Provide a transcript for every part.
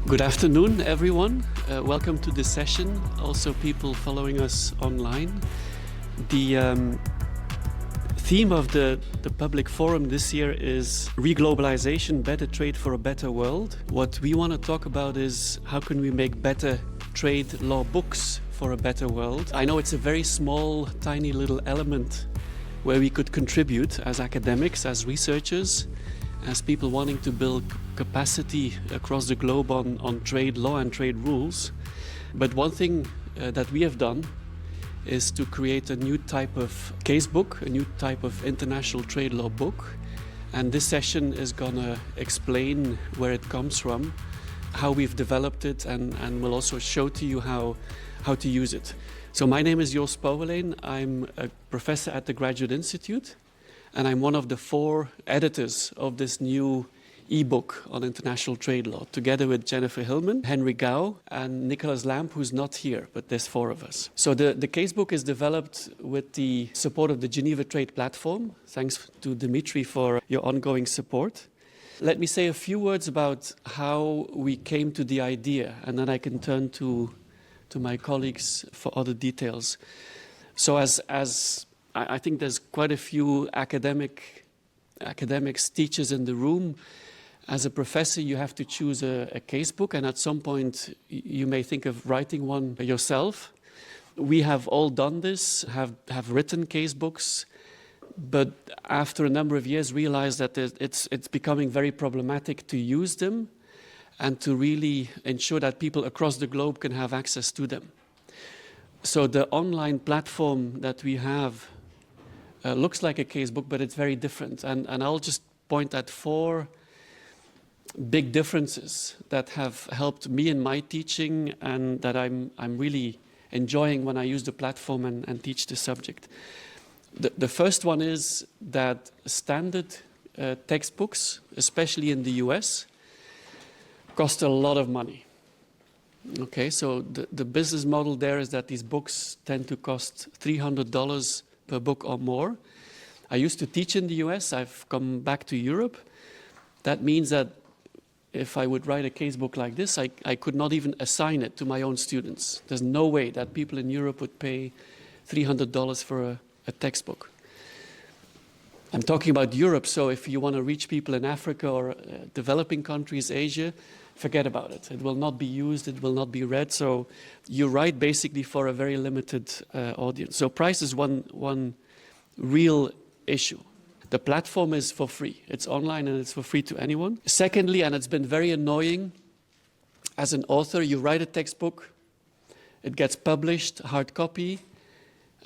Good afternoon, everyone. Welcome to this session. Also, people following us online. The theme of the public forum this year is Reglobalization, Better Trade for a Better World. What we want to talk about is how can we make better trade law books for a better world. I know it's a very small, tiny little element where we could contribute as academics, as researchers, as people wanting to build capacity across the globe on trade law and trade rules. But one thing that we have done is to create a new type of casebook, a new type of international trade law book. And this session is gonna explain where it comes from, how we've developed it, and we'll also show to you how to use it. So my name is Joost Pauwelyn. I'm a professor at the Graduate Institute, and I'm one of the 4 editors of this new e-book on international trade law, together with Jennifer Hillman, Henry Gao, and Nicholas Lamp, who's not here, but there's 4 of us. So the casebook is developed with the support of the Geneva Trade Platform. Thanks to Dimitri for your ongoing support. Let me say a few words about how we came to the idea, and then I can turn to my colleagues for other details. So as I think there's quite a few academics, teachers in the room. As a professor, you have to choose a casebook, and at some point you may think of writing one yourself. We have all done this, have written casebooks, but after a number of years realized that it's becoming very problematic to use them and to really ensure that people across the globe can have access to them. So the online platform that we have looks like a casebook, but it's very different. And I'll just point at 4 big differences that have helped me in my teaching and that I'm really enjoying when I use the platform and teach the subject. The first one is that standard textbooks, especially in the US, cost a lot of money. Okay, so the business model there is that these books tend to cost $300 per book or more. I used to teach in the US. I've come back to Europe. That means that if I would write a casebook like this, I could not even assign it to my own students. There's no way that people in Europe would pay $300 for a textbook. I'm talking about Europe, so if you want to reach people in Africa or developing countries, Asia, forget about it. It will not be used, it will not be read. So you write basically for a very limited audience. So price is one real issue. The platform is for free. It's online and it's for free to anyone. Secondly, and it's been very annoying, as an author, you write a textbook, it gets published, hard copy,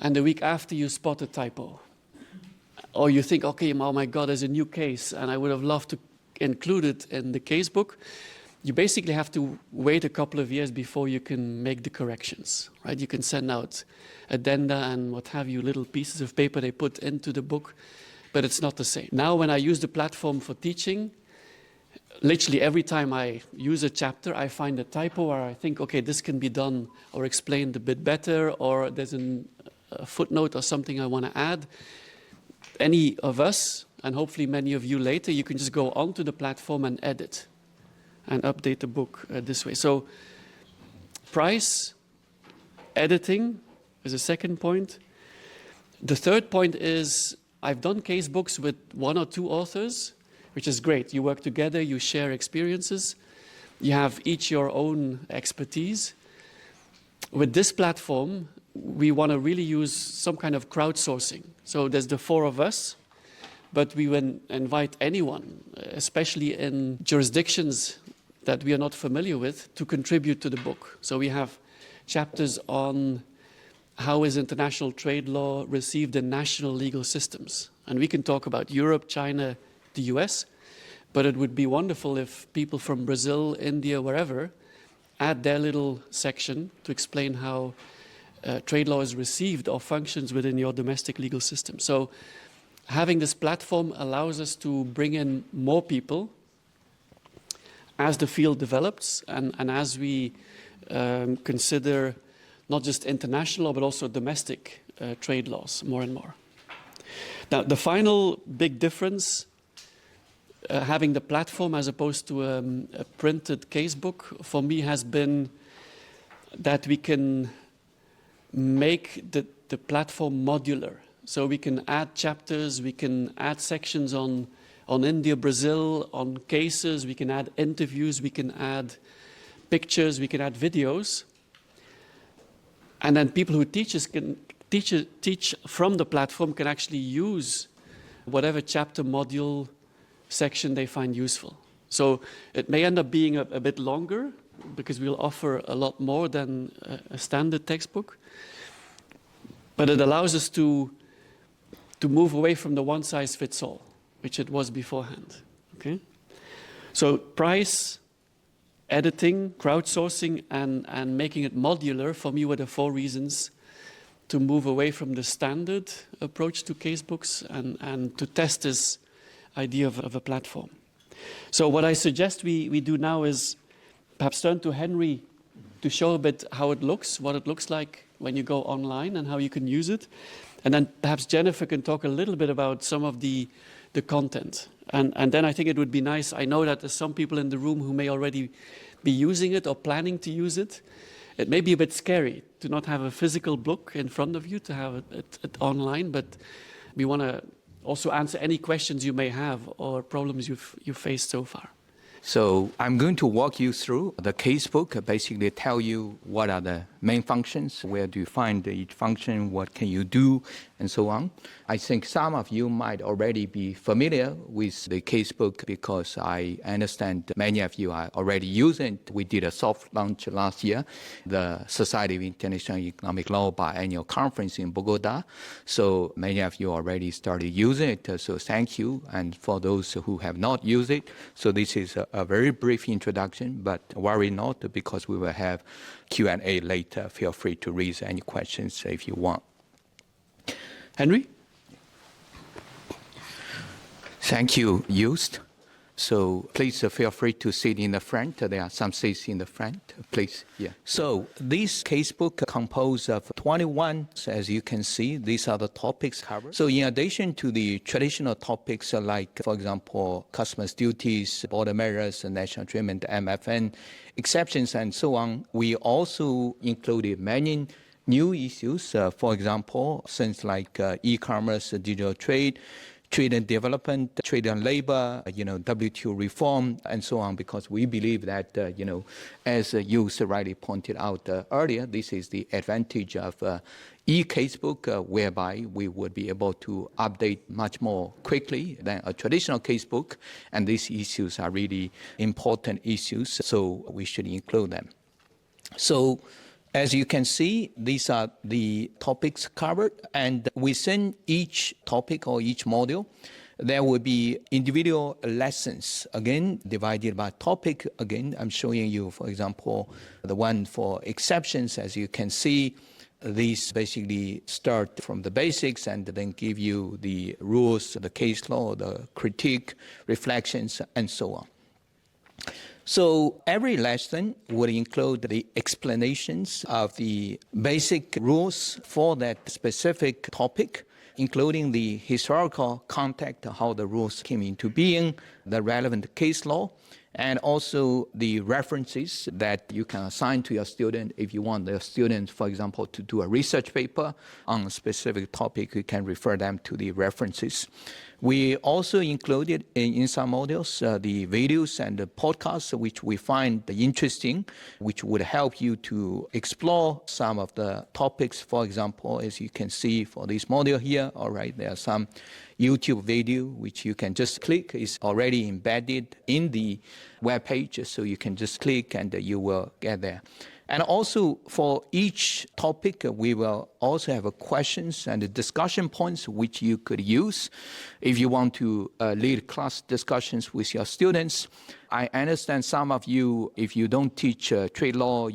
and the week after you spot a typo. Or you think, okay, oh my God, there's a new case, and I would have loved to include it in the casebook. You basically have to wait a couple of years before you can make the corrections, right? You can send out addenda and what have you, little pieces of paper they put into the book, but it's not the same. Now, when I use the platform for teaching, literally every time I use a chapter, I find a typo or I think, okay, this can be done or explained a bit better, or there's a footnote or something I want to add. Any of us, and hopefully many of you later, you can just go onto the platform and edit and update the book this way. So price, editing is a second point. The third point is I've done casebooks with 1 or 2 authors, which is great. You work together, you share experiences, you have each your own expertise. With this platform, we want to really use some kind of crowdsourcing. So there's the 4 of us, but we will invite anyone, especially in jurisdictions that we are not familiar with, to contribute to the book. So we have chapters on how is international trade law received in national legal systems. And we can talk about Europe, China, the US, but it would be wonderful if people from Brazil, India, wherever, add their little section to explain how trade law is received or functions within your domestic legal system. So having this platform allows us to bring in more people as the field develops and as we consider not just international but also domestic trade laws more and more. Now, the final big difference having the platform as opposed to a printed casebook for me has been that we can make the platform modular. So we can add chapters, we can add sections on India, Brazil, on cases, we can add interviews, we can add pictures, we can add videos. And then people who teach from the platform can actually use whatever chapter, module, section they find useful. So it may end up being a bit longer because we'll offer a lot more than a standard textbook. But it allows us to move away from the one-size-fits-all, which it was beforehand. Okay? So price, editing, crowdsourcing, and making it modular, for me, were the 4 reasons to move away from the standard approach to casebooks and to test this idea of a platform. So what I suggest we do now is perhaps turn to Henry to show a bit how it looks, what it looks like when you go online and how you can use it. And then perhaps Jennifer can talk a little bit about some of the content. And then I think it would be nice, I know that there's some people in the room who may already be using it or planning to use it. It may be a bit scary to not have a physical book in front of you, to have it online, but we want to also answer any questions you may have or problems you've faced so far. So I'm going to walk you through the casebook, basically tell you what are the main functions, where do you find each function, what can you do, and so on. I think some of you might already be familiar with the casebook because I understand many of you are already using it. We did a soft launch last year, the Society of International Economic Law biannual conference in Bogota. So many of you already started using it, so thank you. And for those who have not used it, so this is a very brief introduction, but worry not because we will have Q&A later. Feel free to raise any questions if you want. Henry? Thank you, Joost. So please feel free to sit in the front. There are some seats in the front, please. Yeah. So this casebook composed of 21, as you can see, these are the topics covered. So in addition to the traditional topics like, for example, customs duties, border measures, national agreement, MFN, exceptions, and so on, we also included many new issues. For example, things like e-commerce, digital trade and development, trade and labor, WTO reform, and so on, because we believe that, as Joost rightly pointed out earlier, this is the advantage of E-Casebook, whereby we would be able to update much more quickly than a traditional casebook, and these issues are really important issues, so we should include them. So, as you can see, these are the topics covered, and within each topic or each module, there will be individual lessons, again, divided by topic. Again, I'm showing you, for example, the one for exceptions. As you can see, these basically start from the basics and then give you the rules, the case law, the critique, reflections, and so on. So every lesson would include the explanations of the basic rules for that specific topic, including the historical context, how the rules came into being, the relevant case law, and also the references that you can assign to your student. If you want the student, for example, to do a research paper on a specific topic, you can refer them to the references. We also included in some modules the videos and the podcasts, which we find interesting, which would help you to explore some of the topics. For example, as you can see for this module here, all right, there are some YouTube video, which you can just click. It's already embedded in the web page, so you can just click and you will get there. And also for each topic, we will also have questions and discussion points which you could use if you want to lead class discussions with your students. I understand some of you, if you don't teach trade law,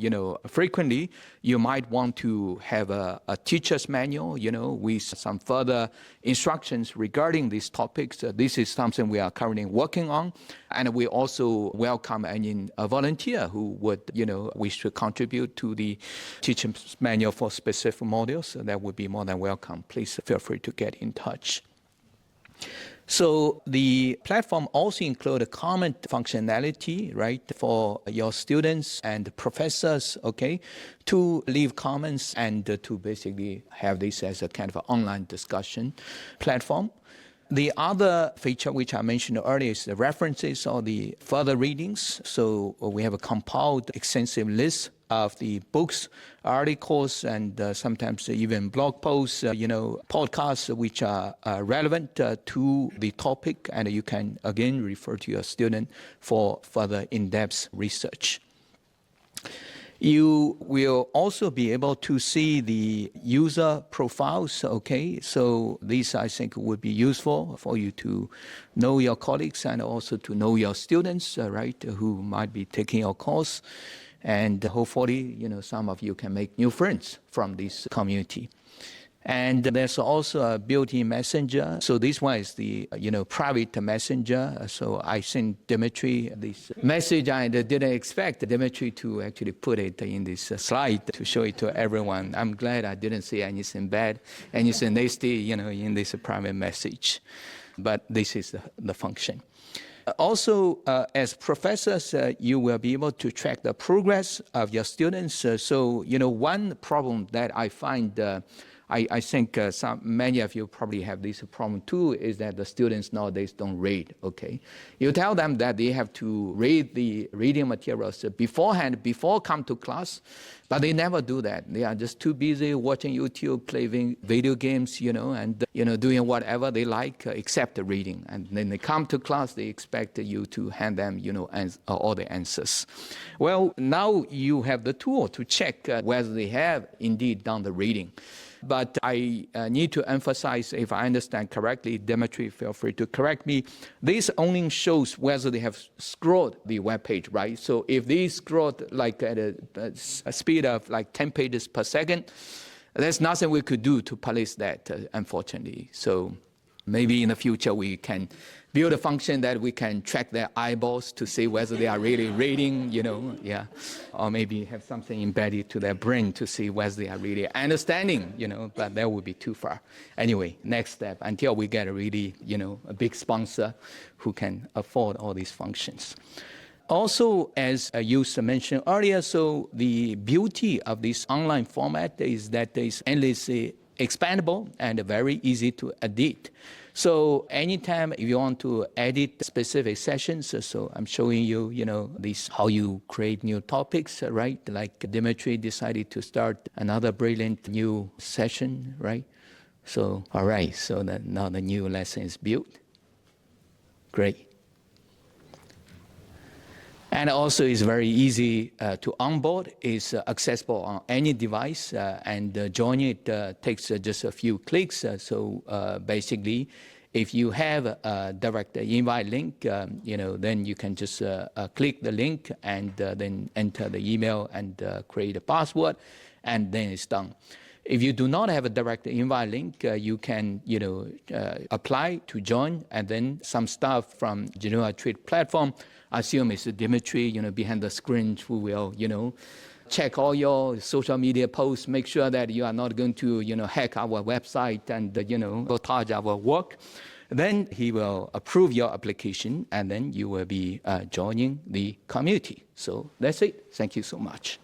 frequently, you might want to have a teacher's manual, with some further instructions regarding these topics. This is something we are currently working on. And we also welcome any volunteer who would, wish to contribute to the teacher's manual for specific modules. That would be more than welcome. Please feel free to get in touch. So the platform also includes a comment functionality, right, for your students and professors, okay, to leave comments and to basically have this as a kind of an online discussion platform. The other feature which I mentioned earlier is the references or the further readings. So we have a compiled extensive list of the books, articles, and sometimes even blog posts, podcasts which are relevant to the topic, and you can again refer to your student for further in-depth research. You will also be able to see the user profiles, okay? So these, I think, would be useful for you to know your colleagues and also to know your students, right, who might be taking your course. And hopefully, some of you can make new friends from this community. And there's also a built-in messenger. So this one is the, private messenger. So I sent Dimitri this message. I didn't expect Dimitri to actually put it in this slide to show it to everyone. I'm glad I didn't say anything bad, anything nasty, in this private message. But this is the function. Also, as professors, you will be able to track the progress of your students. So, one problem that I find I think many of you probably have this problem too, is that the students nowadays don't read, okay? You tell them that they have to read the reading materials beforehand, before come to class, but they never do that. They are just too busy watching YouTube, playing video games, and, doing whatever they like except reading. And then they come to class, they expect you to hand them, all the answers. Well, now you have the tool to check whether they have indeed done the reading. But I need to emphasize, if I understand correctly, Dimitri, feel free to correct me, this only shows whether they have scrolled the web page, right? So if they scrolled like at a speed of like 10 pages per second, there's nothing we could do to police that, unfortunately. So maybe in the future we can build a function that we can track their eyeballs to see whether they are really reading, or maybe have something embedded to their brain to see whether they are really understanding, but that would be too far. Anyway, next step, until we get a really, a big sponsor who can afford all these functions. Also, as Joost mentioned earlier, so the beauty of this online format is that it's endlessly expandable and very easy to edit. So anytime if you want to edit specific sessions, so I'm showing you, this how you create new topics, right? Like Dimitri decided to start another brilliant new session, right? So, all right, so now the new lesson is built. Great. And also it's very easy to onboard. It's accessible on any device, and joining it takes just a few clicks. So basically, if you have a direct invite link, then you can just click the link and then enter the email and create a password, and then it's done. If you do not have a direct invite link, you can, apply to join, and then some staff from Geneva Trade platform, I assume it's Dimitri, behind the screen, who will, check all your social media posts, make sure that you are not going to, hack our website and, sabotage our work. Then he will approve your application, and then you will be joining the community. So that's it. Thank you so much.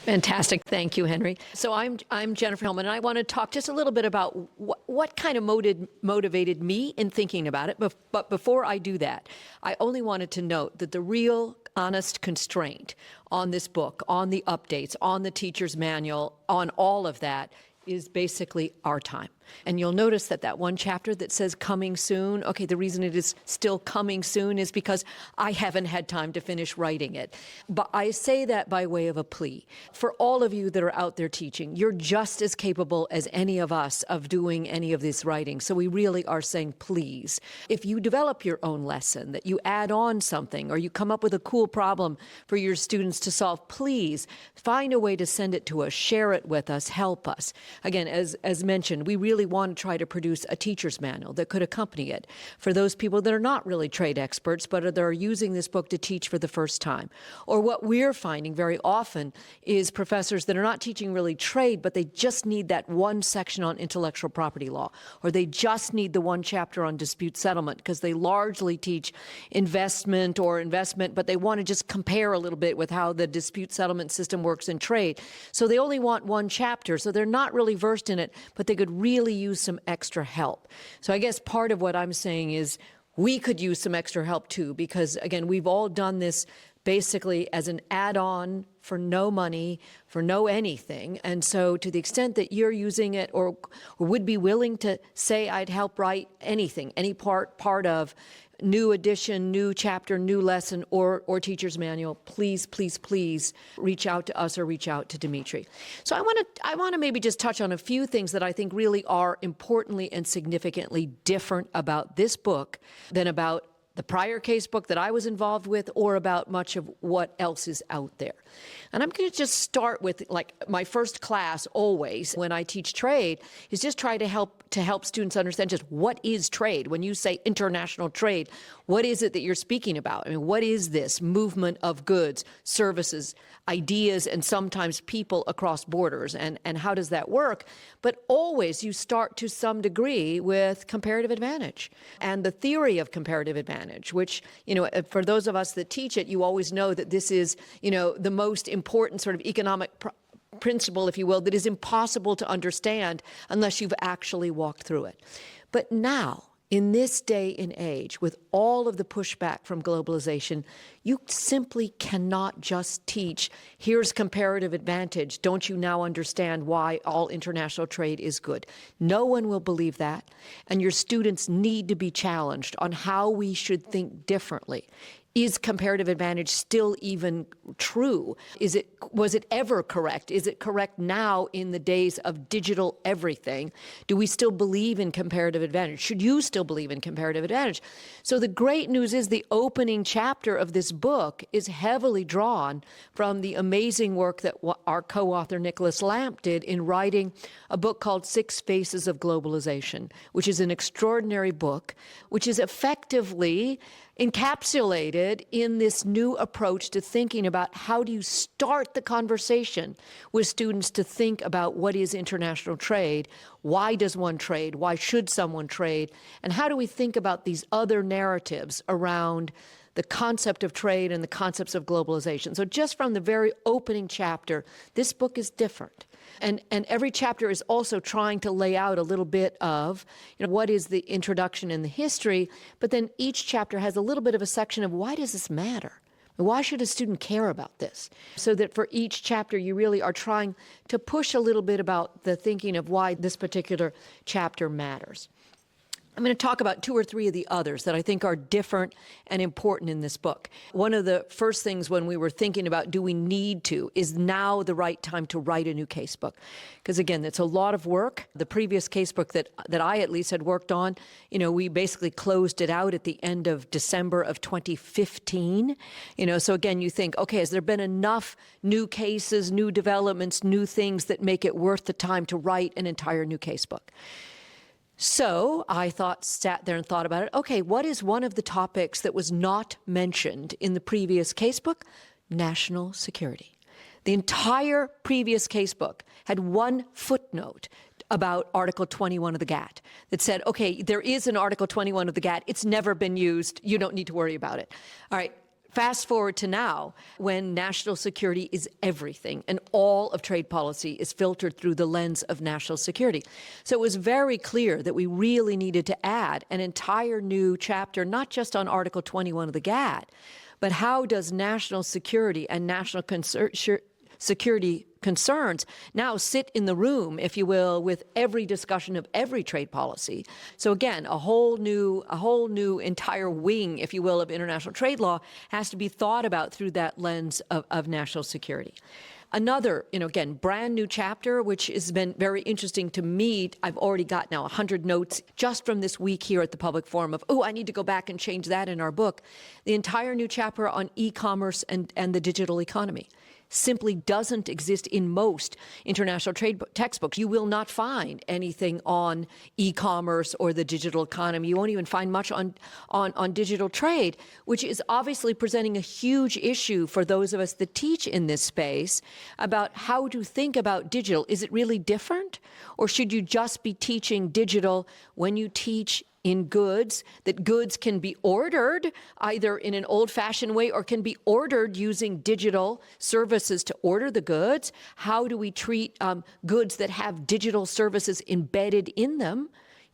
Fantastic. Thank you, Henry. So I'm Jennifer Hillman, and I want to talk just a little bit about what kind of motivated me in thinking about it. But before I do that, I only wanted to note that the real honest constraint on this book, on the updates, on the teacher's manual, on all of that is basically our time. And you'll notice that one chapter that says coming soon, okay, the reason it is still coming soon is because I haven't had time to finish writing it. But I say that by way of a plea. For all of you that are out there teaching, you're just as capable as any of us of doing any of this writing. So we really are saying, please, if you develop your own lesson, that you add on something, or you come up with a cool problem for your students to solve, please find a way to send it to us, share it with us, help us. Again, as mentioned, we really really want to try to produce a teacher's manual that could accompany it for those people that are not really trade experts, but that are using this book to teach for the first time. Or what we're finding very often is professors that are not teaching really trade, but they just need that one section on intellectual property law, or they just need the one chapter on dispute settlement because they largely teach investment, but they want to just compare a little bit with how the dispute settlement system works in trade. So they only want one chapter, so they're not really versed in it, but they could really use some extra help. So I guess part of what I'm saying is we could use some extra help too, because again, we've all done this basically as an add-on for no money, for no anything. And so to the extent that you're using it or would be willing to say, I'd help write anything, any part of new edition, new chapter, new lesson, or teacher's manual, please, please, please reach out to us or reach out to Dimitri. So I want to maybe just touch on a few things that I think really are importantly and significantly different about this book than about the prior casebook that I was involved with or about much of what else is out there. And I'm going to just start with, like, my first class always when I teach trade is just try to help students understand just what is trade. When you say international trade, what is it that you're speaking about? I mean, what is this movement of goods, services, ideas, and sometimes people across borders, and how does that work? But always you start to some degree with comparative advantage and the theory of comparative advantage, which, for those of us that teach it, you always know that this is, the most important sort of economic principle, if you will, that is impossible to understand unless you've actually walked through it. But now, in this day and age, with all of the pushback from globalization, you simply cannot just teach, here's comparative advantage. Don't you now understand why all international trade is good? No one will believe that. And your students need to be challenged on how we should think differently. Is comparative advantage still even true? Was it ever correct? Is it correct now in the days of digital everything? Do we still believe in comparative advantage? Should you still believe in comparative advantage? So the great news is the opening chapter of this book is heavily drawn from the amazing work that our co-author Nicholas Lamp did in writing a book called 6 Faces of Globalization, which is an extraordinary book, which is effectively encapsulated in this new approach to thinking about how do you start the conversation with students to think about what is international trade, why does one trade, why should someone trade, and how do we think about these other narratives around the concept of trade and the concepts of globalization. So just from the very opening chapter, this book is different. And every chapter is also trying to lay out a little bit of, what is the introduction and the history, but then each chapter has a little bit of a section of why does this matter? Why should a student care about this? So that for each chapter, you really are trying to push a little bit about the thinking of why this particular chapter matters. I'm going to talk about 2 or 3 of the others that I think are different and important in this book. One of the first things when we were thinking about do we need to, is now the right time to write a new casebook? Because again, it's a lot of work. The previous casebook that I at least had worked on, we basically closed it out at the end of December of 2015. So again, you think, okay, has there been enough new cases, new developments, new things that make it worth the time to write an entire new casebook? So I sat there and thought about it. Okay, what is one of the topics that was not mentioned in the previous casebook? National security. The entire previous casebook had one footnote about Article 21 of the GATT that said, okay, there is an Article 21 of the GATT. It's never been used. You don't need to worry about it. All right. Fast forward to now, when national security is everything and all of trade policy is filtered through the lens of national security. So it was very clear that we really needed to add an entire new chapter, not just on Article 21 of the GATT, but how does national security and national security concerns now sit in the room, if you will, with every discussion of every trade policy. So again, a whole new entire wing, if you will, of international trade law has to be thought about through that lens of national security. Another, again, brand new chapter, which has been very interesting to me. I've already got now 100 notes just from this week here at the Public Forum of, I need to go back and change that in our book. The entire new chapter on e-commerce and the digital economy. simply doesn't exist in most international trade textbooks. You will not find anything on e-commerce or the digital economy. You won't even find much on digital trade, which is obviously presenting a huge issue for those of us that teach in this space about how to think about digital. Is it really different? Or should you just be teaching digital when you teach in goods, that goods can be ordered either in an old-fashioned way or can be ordered using digital services to order the goods? How do we treat goods that have digital services embedded in them?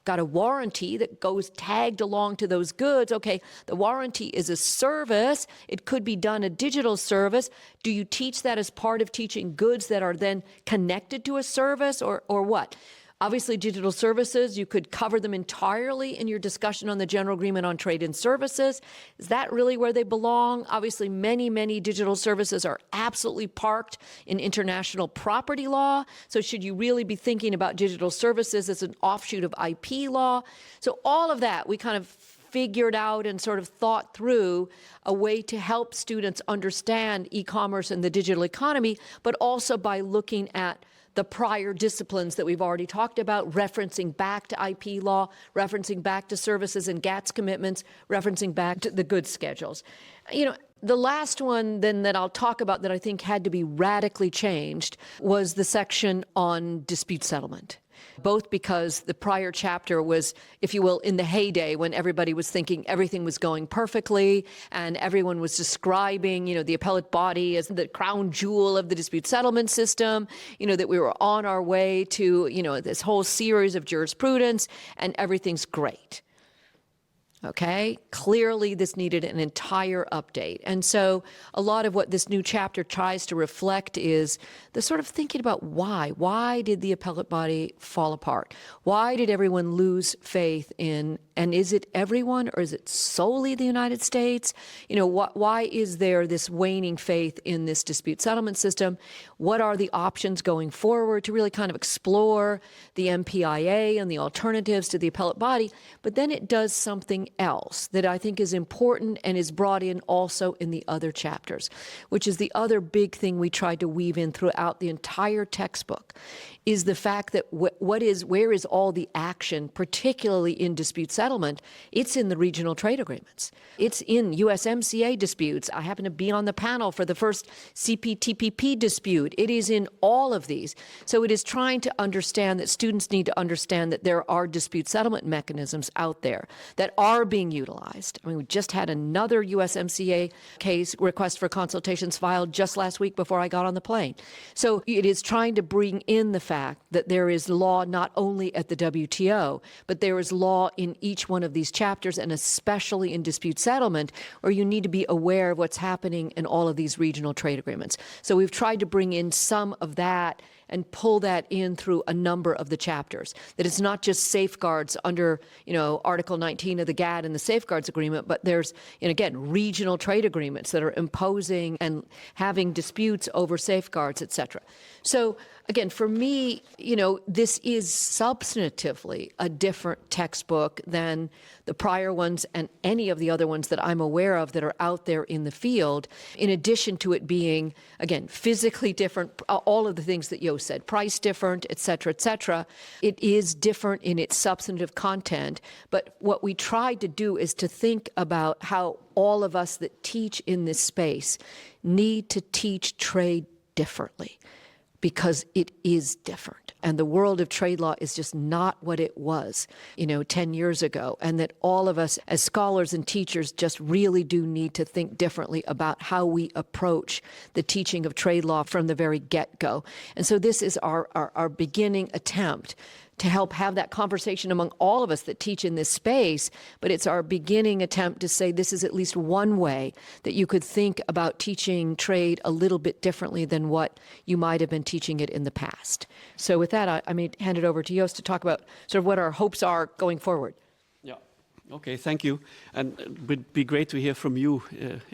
Got a warranty that goes tagged along to those goods. Okay, the warranty is a service. It could be done a digital service. Do you teach that as part of teaching goods that are then connected to a service or what? Obviously, digital services, you could cover them entirely in your discussion on the General Agreement on Trade and Services. Is that really where they belong? Obviously, many, many digital services are absolutely parked in international property law. So should you really be thinking about digital services as an offshoot of IP law? So all of that, we kind of figured out and sort of thought through a way to help students understand e-commerce and the digital economy, but also by looking at the prior disciplines that we've already talked about, referencing back to IP law, referencing back to services and GATS commitments, referencing back to the goods schedules. You know, the last one then that I'll talk about that I think had to be radically changed was the section on dispute settlement. Both because the prior chapter was, if you will, in the heyday when everybody was thinking everything was going perfectly and everyone was describing, you know, the appellate body as the crown jewel of the dispute settlement system, you know, that we were on our way to, you know, this whole series of jurisprudence and everything's great. Okay, clearly this needed an entire update. And so a lot of what this new chapter tries to reflect is the sort of thinking about why. Why did the appellate body fall apart? Why did everyone lose faith in, and is it everyone or is it solely the United States? You know, why is there this waning faith in this dispute settlement system? What are the options going forward to really kind of explore the MPIA and the alternatives to the appellate body? But then it does something else that I think is important and is brought in also in the other chapters, which is the other big thing we tried to weave in throughout the entire textbook, is the fact that where is all the action, particularly in dispute settlement? It's in the regional trade agreements. It's in USMCA disputes. I happen to be on the panel for the first CPTPP dispute. It is in all of these. So it is trying to understand that students need to understand that there are dispute settlement mechanisms out there that are being utilized. I mean, we just had another USMCA case request for consultations filed just last week before I got on the plane. So it is trying to bring in the fact that there is law not only at the WTO, but there is law in each one of these chapters, and especially in dispute settlement, where you need to be aware of what's happening in all of these regional trade agreements. So we've tried to bring in some of that and pull that in through a number of the chapters. That it's not just safeguards under, you know, Article 19 of the GATT and the Safeguards Agreement, but there's, and again, regional trade agreements that are imposing and having disputes over safeguards, et cetera. So again, for me, you know, this is substantively a different textbook than the prior ones and any of the other ones that I'm aware of that are out there in the field, in addition to it being, again, physically different, all of the things that Joost said, price different, et cetera, et cetera. It is different in its substantive content, but what we tried to do is to think about how all of us that teach in this space need to teach trade differently, because it is different. And the world of trade law is just not what it was, you know, 10 years ago. And that all of us as scholars and teachers just really do need to think differently about how we approach the teaching of trade law from the very get-go. And so this is our beginning attempt to help have that conversation among all of us that teach in this space, but it's our beginning attempt to say this is at least one way that you could think about teaching trade a little bit differently than what you might have been teaching it in the past. So with that, I may hand it over to Joost to talk about sort of what our hopes are going forward. Yeah. Okay, thank you. And it would be great to hear from you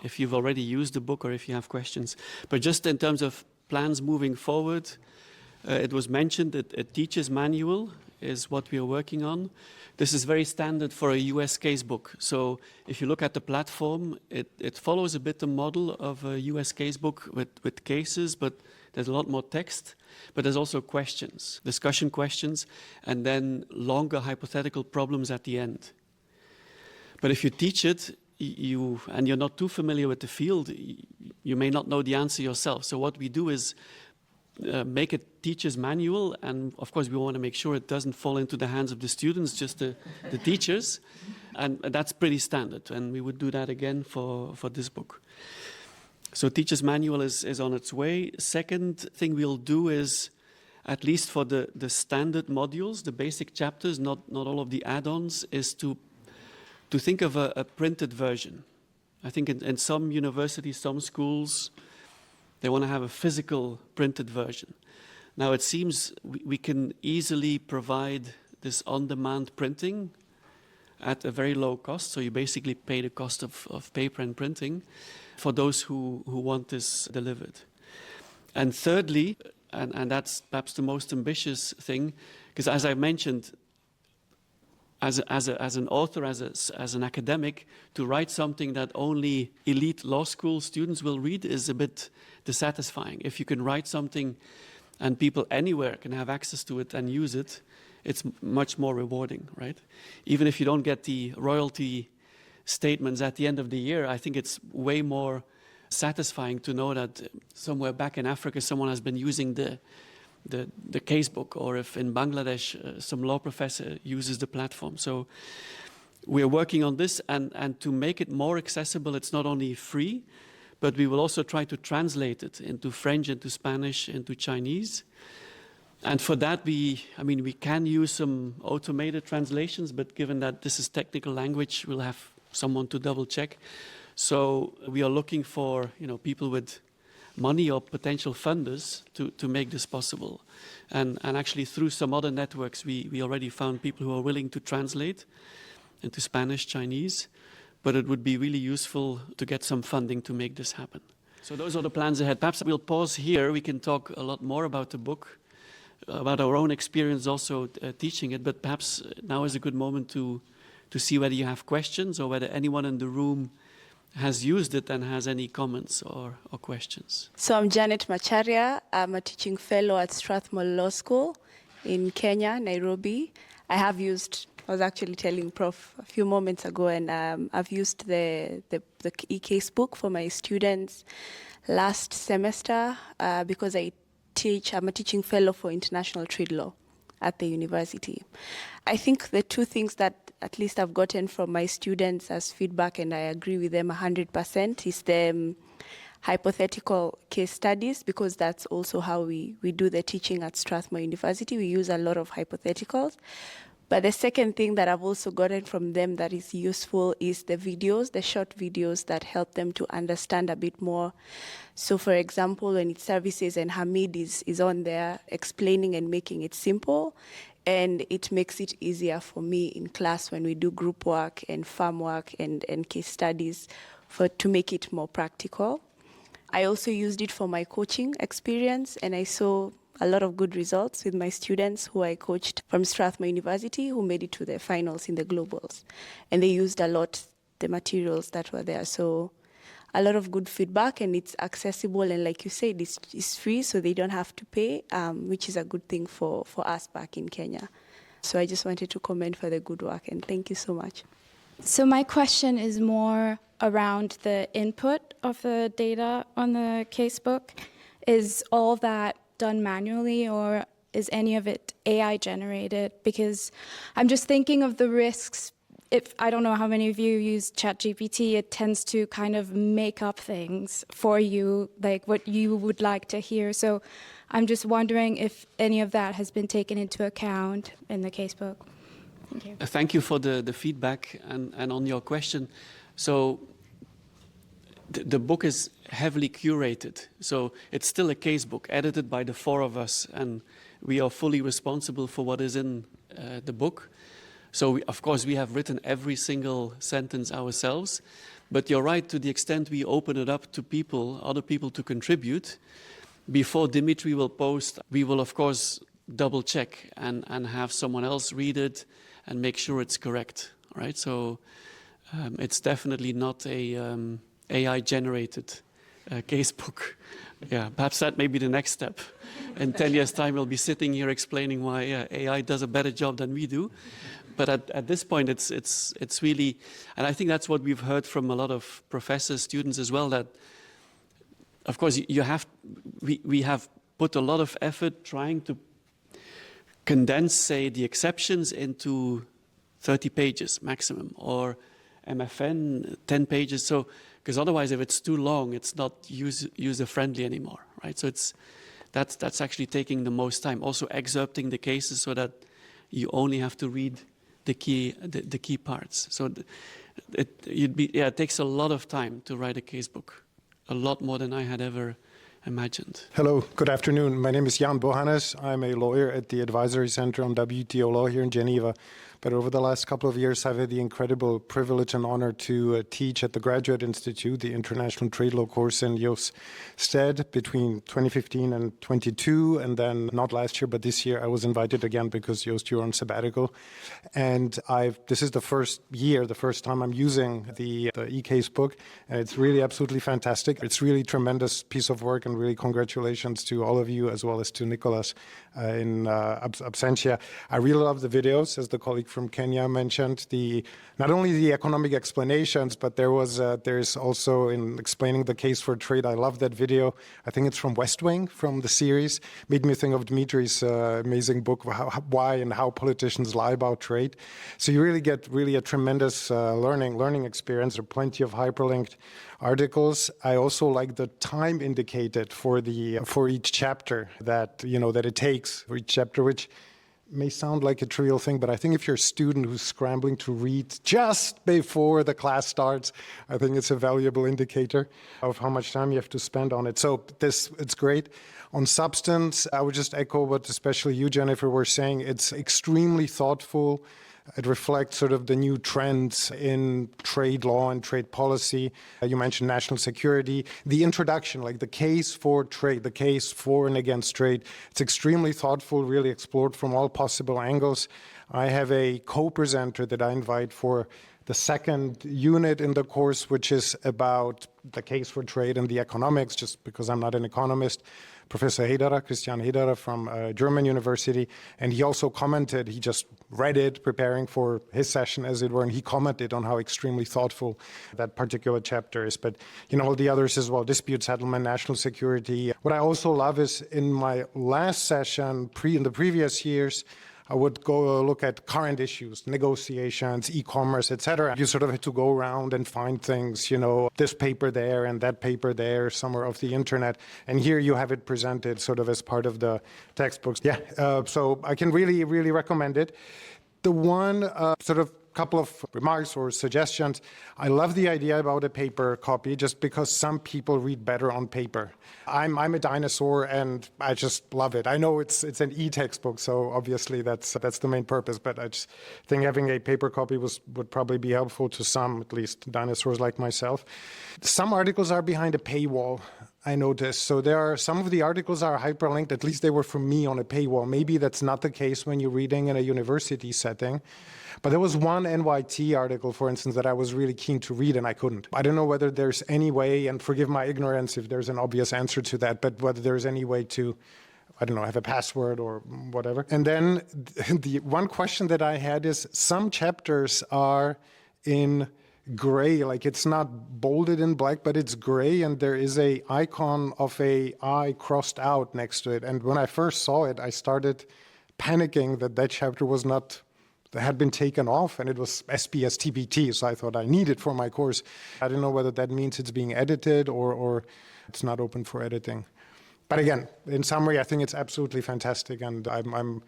if you've already used the book or if you have questions. But just in terms of plans moving forward, it was mentioned that a teacher's manual is what we are working on. This is very standard for a US casebook. So if you look at the platform, it follows a bit the model of a US casebook with cases, but there's a lot more text. But there's also questions, discussion questions, and then longer hypothetical problems at the end. But if you teach it, and you're not too familiar with the field, you may not know the answer yourself. So what we do is make a teacher's manual, and of course we want to make sure it doesn't fall into the hands of the students, just the teachers, and that's pretty standard, and we would do that again for this book. So teacher's manual is on its way. Second thing we'll do is, at least for the standard modules, the basic chapters, not all of the add-ons, is to think of a printed version. I think in some universities, some schools, they want to have a physical printed version. Now it seems we can easily provide this on-demand printing at a very low cost. So you basically pay the cost of paper and printing for those who want this delivered. And thirdly, and that's perhaps the most ambitious thing, because as I mentioned, as an author, as an academic, to write something that only elite law school students will read is a bit dissatisfying. If you can write something and people anywhere can have access to it and use it, it's much more rewarding, right? Even if you don't get the royalty statements at the end of the year, I think it's way more satisfying to know that somewhere back in Africa someone has been using the casebook, or if in Bangladesh some law professor uses the platform. So we're working on this, and to make it more accessible, it's not only free, but we will also try to translate it into French, into Spanish, into Chinese. And for that, we can use some automated translations, but given that this is technical language, we'll have someone to double check. So we are looking for people with money or potential funders to make this possible. And actually through some other networks, we already found people who are willing to translate into Spanish, Chinese, but it would be really useful to get some funding to make this happen. So those are the plans ahead. Perhaps we'll pause here. We can talk a lot more about the book, about our own experience also teaching it, but perhaps now is a good moment to see whether you have questions or whether anyone in the room has used it and has any comments or questions. So I'm Janet Macharia. I'm a teaching fellow at Strathmore Law School in Kenya, Nairobi. I was actually telling Prof a few moments ago, and I've used the E-Casebook for my students last semester because I'm a teaching fellow for international trade law at the university. I think the two things that at least I've gotten from my students as feedback, and I agree with them 100%, is the hypothetical case studies, because that's also how we do the teaching at Strathmore University. We use a lot of hypotheticals. But the second thing that I've also gotten from them that is useful is the videos, the short videos that help them to understand a bit more. So for example, when it's services and Hamid is on there explaining and making it simple, and it makes it easier for me in class when we do group work and farm work and case studies to make it more practical. I also used it for my coaching experience, and I saw a lot of good results with my students who I coached from Strathmore University who made it to the finals in the globals. And they used a lot the materials that were there. So a lot of good feedback, and it's accessible, and like you said, it's free, so they don't have to pay, which is a good thing for us back in Kenya. So I just wanted to comment for the good work, and thank you so much. So my question is more around the input of the data on the casebook. Is all that done manually, or is any of it AI generated? Because I'm just thinking of the risks. If I don't know how many of you use ChatGPT, it tends to kind of make up things for you, like what you would like to hear. So I'm just wondering if any of that has been taken into account in the casebook. Thank you. Thank you for the feedback and on your question. So the book is heavily curated. So it's still a casebook edited by the four of us, and we are fully responsible for what is in the book. So of course we have written every single sentence ourselves, but you're right, to the extent we open it up to people, other people to contribute. Before Dimitri will post, we will of course double check and have someone else read it and make sure it's correct, right? So it's definitely not a AI-generated casebook. Yeah, perhaps that may be the next step. In 10 years' time, we'll be sitting here explaining why AI does a better job than we do. But at this point, it's really, and I think that's what we've heard from a lot of professors, students as well, that, of course, we have put a lot of effort trying to condense, say, the exceptions into 30 pages maximum, or MFN 10 pages. So, because otherwise, if it's too long, it's not user-friendly anymore, right? So that's actually taking the most time. Also excerpting the cases so that you only have to read the key parts. So it takes a lot of time to write a casebook, a lot more than I had ever imagined. Hello, good afternoon. My name is Jan Bohannes. I'm a lawyer at the Advisory Center on WTO Law here in Geneva. But over the last couple of years, I've had the incredible privilege and honor to teach at the Graduate Institute, the International Trade Law course in Joost's stead between 2015 and 22. And then not last year, but this year, I was invited again because Joost, you're on sabbatical. And this is the first time I'm using the E-Casebook. And it's really absolutely fantastic. It's really tremendous piece of work, and really congratulations to all of you as well as to Nicholas in absentia. I really love the videos, as the colleague from Kenya mentioned, not only the economic explanations, but there's also in explaining the case for trade. I love that video. I think it's from West Wing, from the series. Made me think of Dmitri's amazing book, Why and How Politicians Lie About Trade. So you really get a tremendous learning experience. There are plenty of hyperlinked articles. I also like the time indicated for each chapter that it takes for each chapter, which may sound like a trivial thing, but I think if you're a student who's scrambling to read just before the class starts, I think it's a valuable indicator of how much time you have to spend on it. So it's great. On substance, I would just echo what especially you, Jennifer, were saying. It's extremely thoughtful. It reflects sort of the new trends in trade law and trade policy. You mentioned national security. The introduction, like the case for trade, the case for and against trade, it's extremely thoughtful, really explored from all possible angles. I have a co-presenter that I invite for the second unit in the course, which is about the case for trade and the economics, just because I'm not an economist. Professor Christian Hederer from German University, and he also commented, he just read it, preparing for his session, as it were, and he commented on how extremely thoughtful that particular chapter is. But, all the others as well, dispute settlement, national security. What I also love is in my last session, in the previous years, I would go look at current issues, negotiations, e-commerce, etc. You sort of had to go around and find things, this paper there and that paper there, somewhere off the internet. And here you have it presented sort of as part of the textbooks. So I can really, really recommend it. The one sort of couple of remarks or suggestions. I love the idea about a paper copy just because some people read better on paper. I'm a dinosaur and I just love it. I know it's an e-textbook, so obviously that's the main purpose, but I just think having a paper copy would probably be helpful to some, at least dinosaurs like myself. Some articles are behind a paywall, I noticed. So some of the articles are hyperlinked, at least they were for me on a paywall. Maybe that's not the case when you're reading in a university setting. But there was one NYT article, for instance, that I was really keen to read and I couldn't. I don't know whether there's any way, and forgive my ignorance if there's an obvious answer to that, but whether there's any way to, I don't know, have a password or whatever. And then the one question that I had is some chapters are in gray, like it's not bolded in black, but it's gray, and there is a icon of a eye crossed out next to it. And when I first saw it, I started panicking that chapter had been taken off, and it was SPS TPT, so I thought I need it for my course. I don't know whether that means it's being edited or it's not open for editing. But again, in summary, I think it's absolutely fantastic, and I'm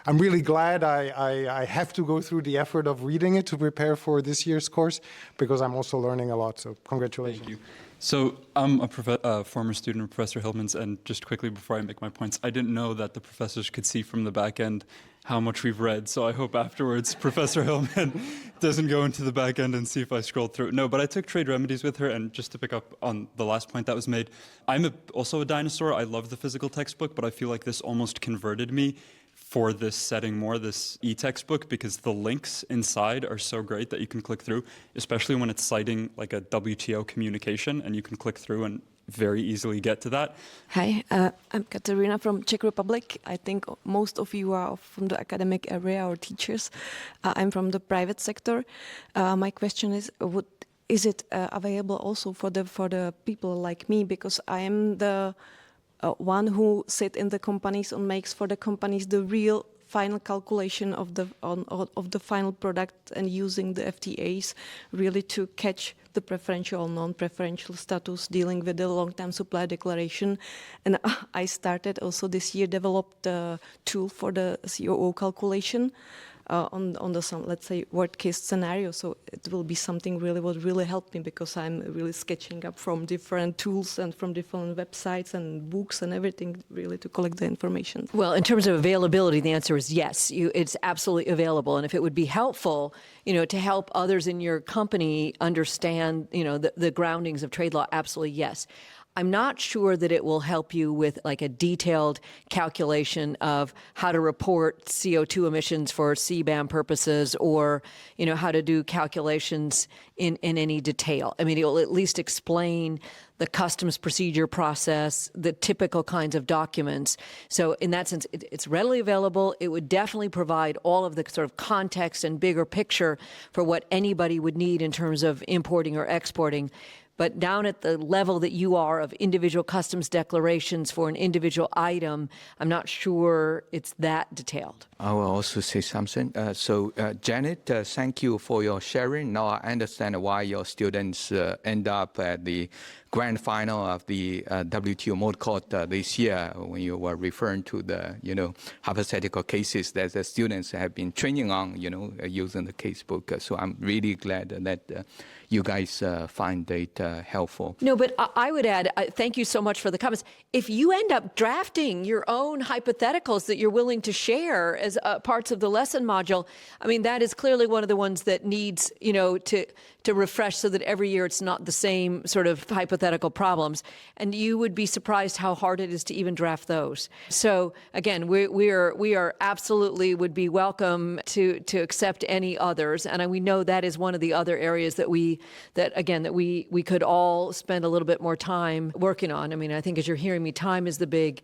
really glad I have to go through the effort of reading it to prepare for this year's course, because I'm also learning a lot. So congratulations. Thank you. So I'm a former student of Professor Hillman's, and just quickly before I make my points, I didn't know that the professors could see from the back end how much we've read. So I hope afterwards Professor Hillman doesn't go into the back end and see if I scrolled through. No, but I took trade remedies with her, and just to pick up on the last point that was made, I'm also a dinosaur. I love the physical textbook, but I feel like this almost converted me for this setting more, this e-textbook, because the links inside are so great that you can click through, especially when it's citing like a WTO communication, and you can click through and very easily get to that. Hi, I'm Katerina from Czech Republic. I think most of you are from the academic area or teachers. I'm from the private sector. My question is it available also for the people like me? Because I am the one who sit in the companies and makes for the companies the real final calculation of the final product, and using the FTAs really to catch the preferential, non-preferential status, dealing with the long-term supply declaration. And I started also this year, developed a tool for the COO calculation on the some, let's say, worst case scenario. So it will be something really would really help me, because I'm really sketching up from different tools and from different websites and books and everything, really to collect the information. Well, in terms of availability, the answer is yes. It's absolutely available. And if it would be helpful, to help others in your company understand, the groundings of trade law, absolutely yes. I'm not sure that it will help you with like a detailed calculation of how to report CO2 emissions for CBAM purposes, or, how to do calculations in any detail. I mean, it will at least explain the customs procedure process, the typical kinds of documents. So in that sense, it's readily available. It would definitely provide all of the sort of context and bigger picture for what anybody would need in terms of importing or exporting. But down at the level that you are of individual customs declarations for an individual item, I'm not sure it's that detailed. I will also say something. Janet, thank you for your sharing. Now I understand why your students end up at the grand final of the WTO Mode Court this year, when you were referring to the, hypothetical cases that the students have been training on, using the casebook. So I'm really glad that you guys find it helpful. No, but I would add, thank you so much for the comments. If you end up drafting your own hypotheticals that you're willing to share as parts of the lesson module, I mean, that is clearly one of the ones that needs, to refresh, so that every year it's not the same sort of hypothetical problems. And you would be surprised how hard it is to even draft those. So again, we are absolutely would be welcome to accept any others. And we know that is one of the other areas that we could all spend a little bit more time working on. I mean, I think as you're hearing me, time is the big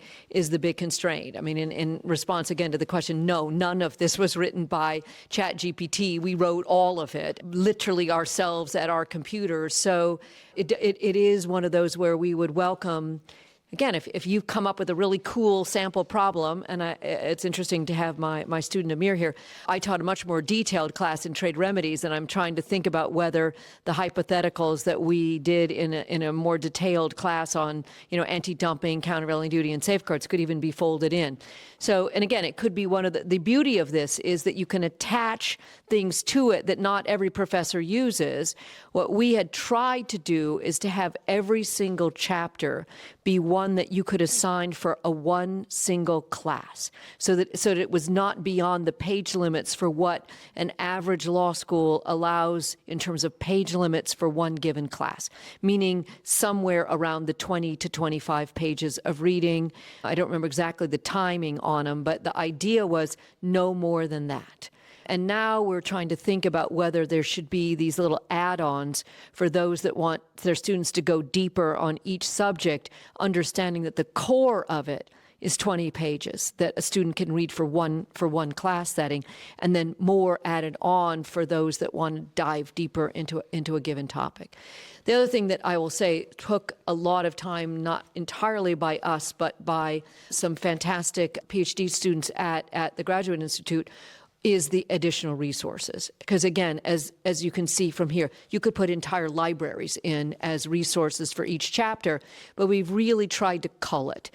constraint. I mean, in response again to the question, no, none of this was written by ChatGPT. We wrote all of it, literally ourselves at our computers. So it is one of those where we would welcome, again, if you've come up with a really cool sample problem, and it's interesting to have my student Amir here. I taught a much more detailed class in trade remedies, and I'm trying to think about whether the hypotheticals that we did in a more detailed class on, anti-dumping, countervailing duty, and safeguards could even be folded in. So, and again, it could be one of the beauty of this is that you can attach things to it that not every professor uses. What we had tried to do is to have every single chapter be one that you could assign for one single class, so that it was not beyond the page limits for what an average law school allows in terms of page limits for one given class, meaning somewhere around the 20 to 25 pages of reading. I don't remember exactly the timing on them, but the idea was no more than that. And now we're trying to think about whether there should be these little add-ons for those that want their students to go deeper on each subject, understanding that the core of it is 20 pages that a student can read for one class setting, and then more added on for those that want to dive deeper into a given topic. The other thing that I will say took a lot of time, not entirely by us, but by some fantastic PhD students at the Graduate Institute, is the additional resources. Because again, as you can see from here, you could put entire libraries in as resources for each chapter, but we've really tried to cull it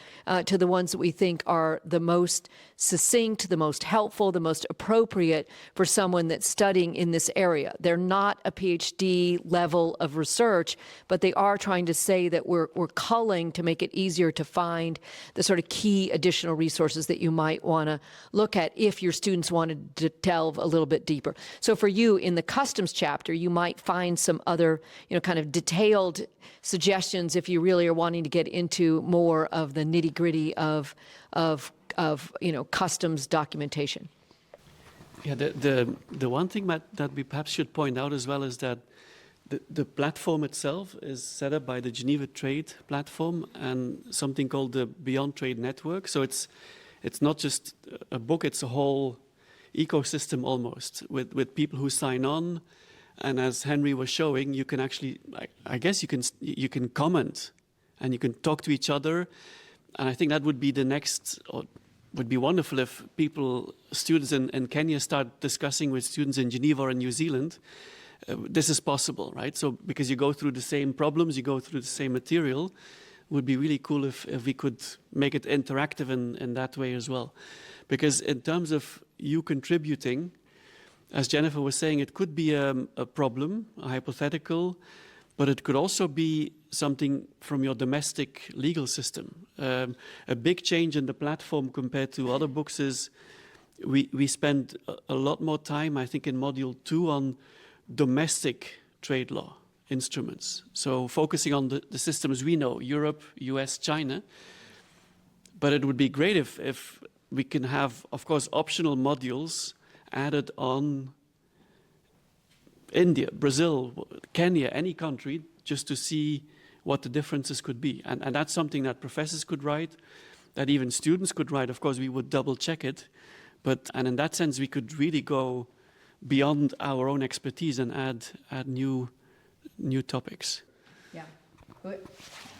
to the ones that we think are the most succinct, the most helpful, the most appropriate for someone that's studying in this area. They're not a PhD level of research, but they are trying to say that we're culling to make it easier to find the sort of key additional resources that you might want to look at if your students want to to delve a little bit deeper. So for you, in the customs chapter, you might find some other, kind of detailed suggestions if you really are wanting to get into more of the nitty-gritty of customs documentation. Yeah, the one thing that we perhaps should point out as well is that the platform itself is set up by the Geneva Trade Platform and something called the Beyond Trade Network. So it's not just a book, it's a whole ecosystem almost with people who sign on. And as Henry was showing, you can actually, I guess you can comment and you can talk to each other. And I think that would be the next, or would be wonderful if students in Kenya start discussing with students in Geneva or in New Zealand. This is possible, right? So because you go through the same problems, you go through the same material, it would be really cool if we could make it interactive in that way as well. Because in terms of you contributing, as Jennifer was saying, it could be a problem, a hypothetical, but it could also be something from your domestic legal system. A big change in the platform compared to other books is we spend a lot more time, I think, in Module 2 on domestic trade law instruments. So focusing on the systems we know, Europe, US, China. But it would be great if we can have, of course, optional modules added on India, Brazil, Kenya, any country, just to see what the differences could be. And that's something that professors could write, that even students could write. Of course, we would double check it. And in that sense, we could really go beyond our own expertise and add new topics. Yeah.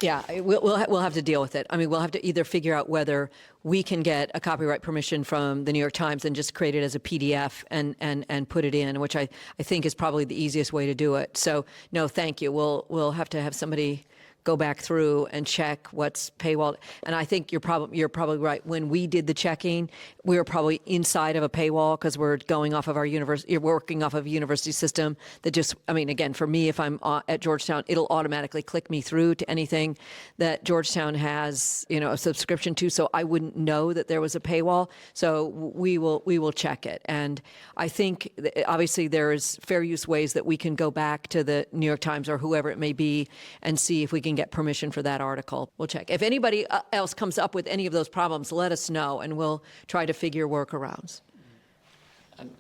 Yeah, we'll have to deal with it. I mean, we'll have to either figure out whether we can get a copyright permission from the New York Times and just create it as a PDF and put it in, which I think is probably the easiest way to do it. So no, thank you. We'll have to have somebody go back through and check what's paywall. And I think you're probably right. When we did the checking, we were probably inside of a paywall because we're going off of our university, working off of a university system that just, I mean, again, for me, if I'm at Georgetown, it'll automatically click me through to anything that Georgetown has, a subscription to. So I wouldn't know that there was a paywall. So we will check it. And I think obviously there is fair use ways that we can go back to the New York Times or whoever it may be and see if we can get permission for that article. We'll check. If anybody else comes up with any of those problems, let us know, and we'll try to figure workarounds.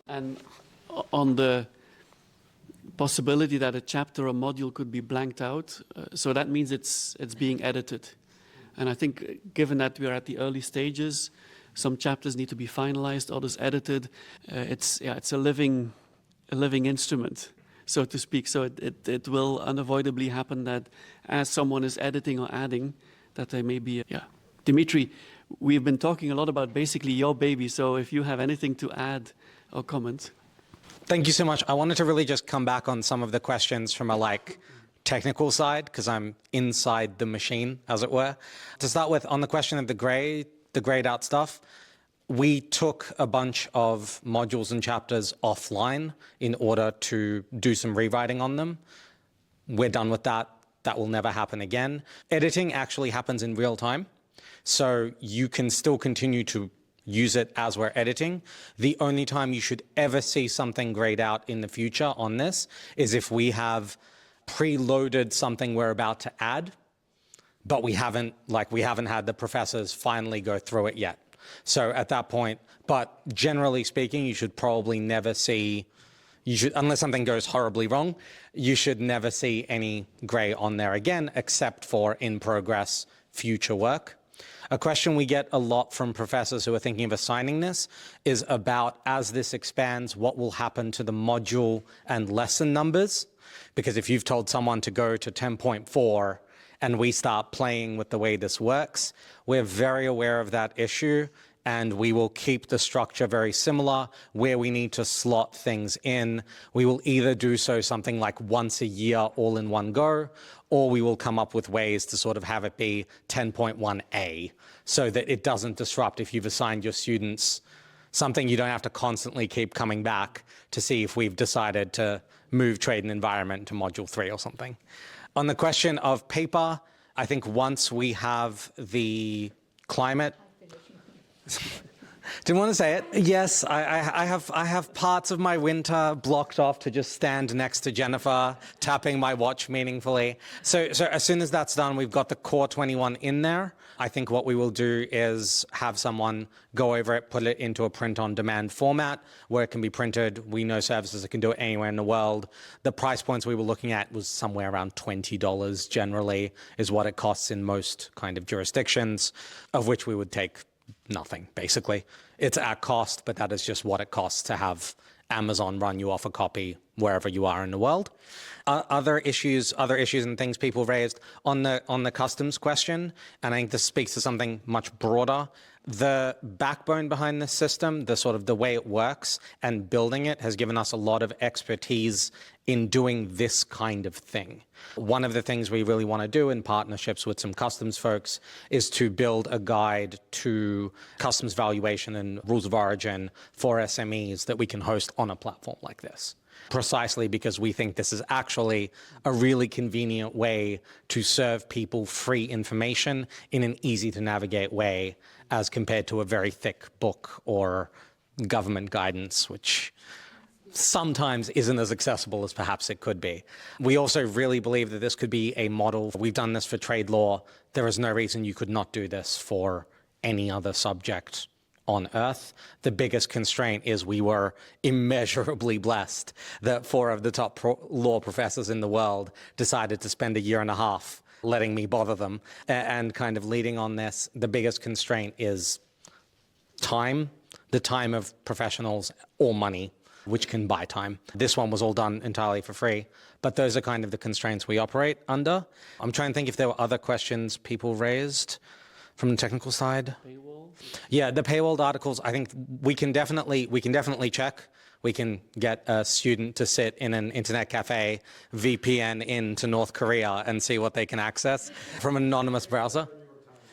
And on the possibility that a chapter or module could be blanked out, so that means it's being edited. And I think given that we are at the early stages, some chapters need to be finalized, others edited. It's a living instrument, so to speak. So it will unavoidably happen that as someone is editing or adding, that there may be, Dimitri, we've been talking a lot about basically your baby, so if you have anything to add or comment. Thank you so much. I wanted to really just come back on some of the questions from a technical side, because I'm inside the machine, as it were. To start with, on the question of the grayed out stuff, we took a bunch of modules and chapters offline in order to do some rewriting on them. We're done with that. That will never happen again. Editing actually happens in real time, so you can still continue to use it as we're editing. The only time you should ever see something grayed out in the future on this is if we have preloaded something we're about to add, but we haven't had the professors finally go through it yet. So at that point, but generally speaking, you should probably never see, unless something goes horribly wrong, you should never see any gray on there again, except for in progress future work. A question we get a lot from professors who are thinking of assigning this is about, as this expands, what will happen to the module and lesson numbers? Because if you've told someone to go to 10.4 and we start playing with the way this works, we're very aware of that issue, and we will keep the structure very similar. Where we need to slot things in, we will either do something like once a year all in one go, or we will come up with ways to sort of have it be 10.1a, so that it doesn't disrupt. If you've assigned your students something, you don't have to constantly keep coming back to see if we've decided to move trade and environment to module 3 or something. On the question of paper, I think once we have the climate, Didn't want to say it. Yes, I have parts of my winter blocked off to just stand next to Jennifer, tapping my watch meaningfully. So as soon as that's done, we've got the Core 21 in there. I think what we will do is have someone go over it, put it into a print-on-demand format where it can be printed. We know services that can do it anywhere in the world. The price points we were looking at was somewhere around $20 generally is what it costs in most kind of jurisdictions, of which we would take nothing, basically. It's at cost, but that is just what it costs to have Amazon run you off a copy wherever you are in the world. Other issues and things people raised on the customs question, and I think this speaks to something much broader. The backbone behind this system, the way it works and building it has given us a lot of expertise in doing this kind of thing. One of the things we really want to do in partnerships with some customs folks is to build a guide to customs valuation and rules of origin for SMEs that we can host on a platform like this. Precisely because we think this is actually a really convenient way to serve people free information in an easy to navigate way as compared to a very thick book or government guidance, which sometimes isn't as accessible as perhaps it could be. We also really believe that this could be a model. We've done this for trade law. There is no reason you could not do this for any other subject on Earth. The biggest constraint is we were immeasurably blessed that 4 of the top law professors in the world decided to spend a year and a half letting me bother them and kind of leading on this. The biggest constraint is time, the time of professionals or money, which can buy time. This one was all done entirely for free, but those are kind of the constraints we operate under. I'm trying to think if there were other questions people raised from the technical side. Paywall? Yeah, the paywalled articles, I think we can definitely check. We can get a student to sit in an internet cafe, VPN into North Korea and see what they can access from an anonymous browser.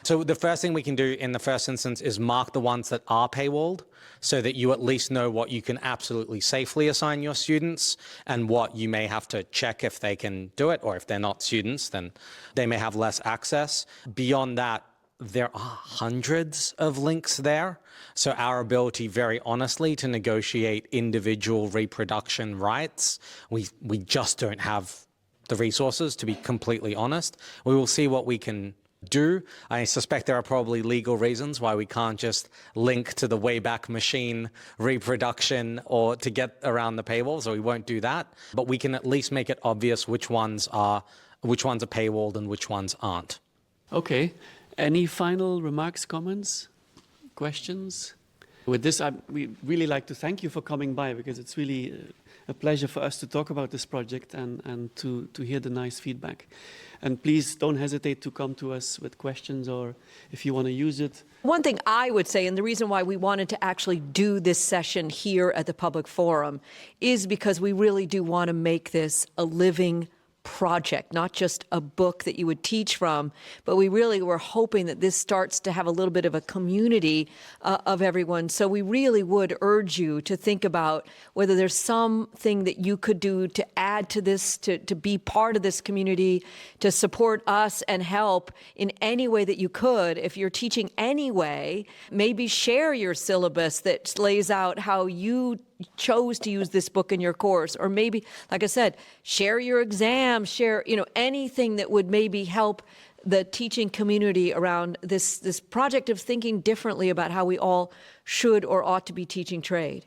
So the first thing we can do in the first instance is mark the ones that are paywalled so that you at least know what you can absolutely safely assign your students and what you may have to check if they can do it, or if they're not students, then they may have less access. Beyond that, there are hundreds of links there. So our ability, very honestly, to negotiate individual reproduction rights, we just don't have the resources, to be completely honest. We will see what we can do. I suspect there are probably legal reasons why we can't just link to the Wayback Machine reproduction or to get around the paywall, so we won't do that. But we can at least make it obvious which ones are paywalled and which ones aren't. Okay. Any final remarks, comments, questions? With this, we really like to thank you for coming by, because it's really a pleasure for us to talk about this project and to hear the nice feedback. And please don't hesitate to come to us with questions or if you want to use it. One thing I would say, and the reason why we wanted to actually do this session here at the public forum, is because we really do want to make this a living project, not just a book that you would teach from, but we really were hoping that this starts to have a little bit of a community of everyone. So we really would urge you to think about whether there's something that you could do to add to this, to be part of this community, to support us and help in any way that you could. If you're teaching anyway, maybe share your syllabus that lays out how you chose to use this book in your course, or maybe, like I said, share your exam, share, anything that would maybe help the teaching community around this project of thinking differently about how we all should or ought to be teaching trade.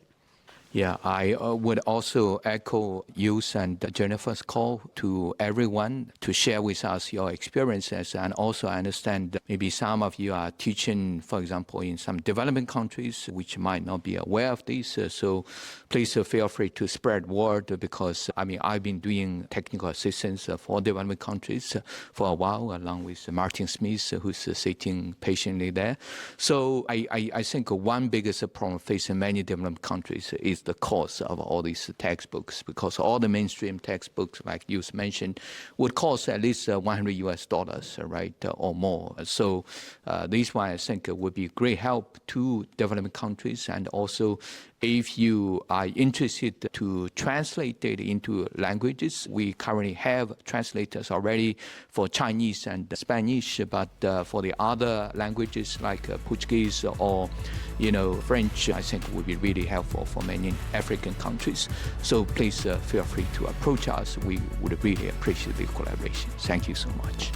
Yeah, I would also echo Joost and Jennifer's call to everyone to share with us your experiences. And also I understand that maybe some of you are teaching, for example, in some developing countries, which might not be aware of this. So please feel free to spread word, because I've been doing technical assistance for developing countries for a while, along with Martin Smith, who's sitting patiently there. So I think one biggest problem facing many developing countries is the cost of all these textbooks, because all the mainstream textbooks, like you mentioned, would cost at least $100, right, or more. So this one I think would be great help to developing countries, and also if you are interested to translate data into languages, we currently have translators already for Chinese and Spanish, but for the other languages like Portuguese or French, I think would be really helpful for many African countries. So please feel free to approach us. We would really appreciate the collaboration. Thank you so much.